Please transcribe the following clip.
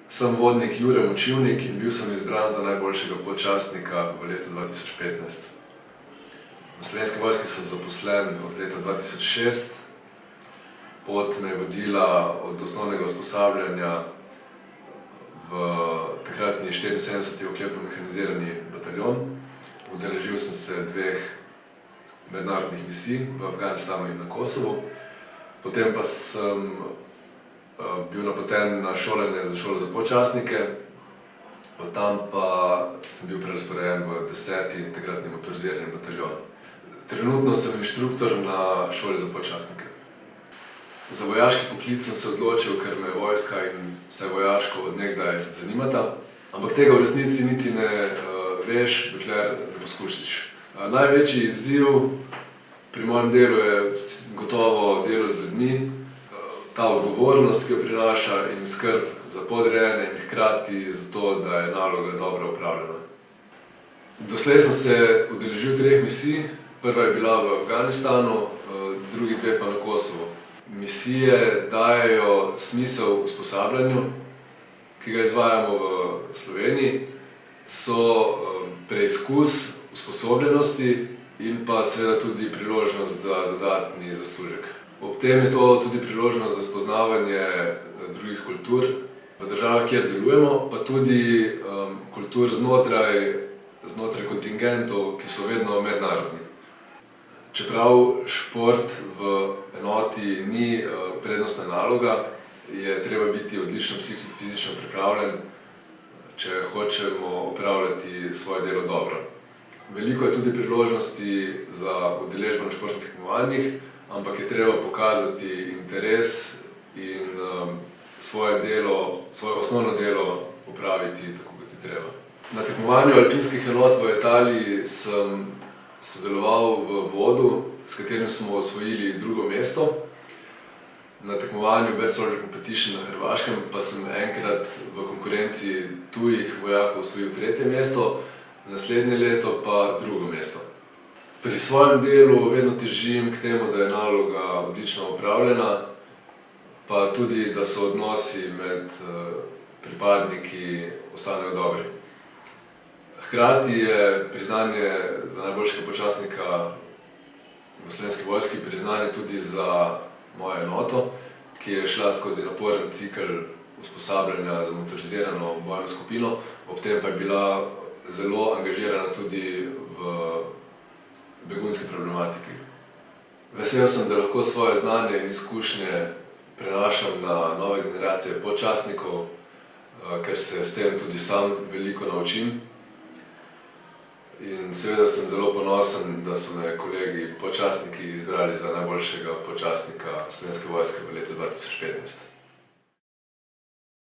Sem vodnik Jure Močivnik in bil sem izbran za najboljšega podčastnika v letu 2015. V Slovenski vojski sem zaposlen od leta 2006. Pot me je vodila od osnovnega usposabljanja v takratni 74. oklepno mehanizirani bataljon. Udeležil sem se 2 mednarodnih misij v Afganistanu in na Kosovu. Potem pa sem bil napoten na šolanje za šolo za podčastnike. Od tam pa sem bil prerazporejen v 10. takratni motorizirani bataljon. Trenutno sem inštruktor na šoli za podčastnike. Za vojaški poklic sem se odločil, ker me vojska in vse vojaško od nekdaj zanimata. Ampak tega v resnici niti ne veš, dokler ne poskusiš. Največji izziv pri mojem delu je gotovo delo z ljudmi, ta odgovornost, ki jo prinaša, in skrb za podrejene in hkrati za to, da je naloga dobro opravljena. Doslej sem se udeležil 3 misij. Prva je bila v Afganistanu, drugi 2 pa na Kosovu. Misije dajejo smisel usposabljanju, ki ga izvajamo v Sloveniji, so preizkus usposobljenosti in pa seveda tudi priložnost za dodatni zaslužek. Ob tem je to tudi priložnost za spoznavanje drugih kultur v državah, kjer delujemo, pa tudi kultur znotraj kontingentov, ki so vedno mednarodni. Čeprav šport v enoti ni prednostna naloga, je treba biti odlično psihofizično pripravljen, če hočemo opravljati svoje delo dobro. Veliko je tudi priložnosti za udeležbo na športnih tekmovanjih, ampak je treba pokazati interes in svoje osnovno delo opraviti tako, kot je treba. Na tekmovanju alpinskih enot v Italiji sem sodeloval v vodu, s katerim smo osvojili 2. mesto. Na tekmovanju Best Soldier Competition na Hrvaškem pa sem enkrat v konkurenci tujih vojakov osvojil 3. mesto, naslednje leto pa 2. mesto. Pri svojem delu vedno težim k temu, da je naloga odlično opravljena, pa tudi, da so odnosi med pripadniki ostanejo dobri. Hkrati je priznanje za najboljšega podčastnika v Slovenski vojski priznanje tudi za mojo enoto, ki je šla skozi naporen cikel usposabljanja za motorizirano bojno skupino, ob tem pa je bila zelo angažirana tudi v begunski problematiki. Vesel sem, da lahko svoje znanje in izkušnje prenašam na nove generacije podčastnikov, ker se s tem tudi sam veliko naučim. In seveda sem zelo ponosen, da so me kolegi podčastniki izbrali za najboljšega podčastnika Slovenske vojske v letu 2015.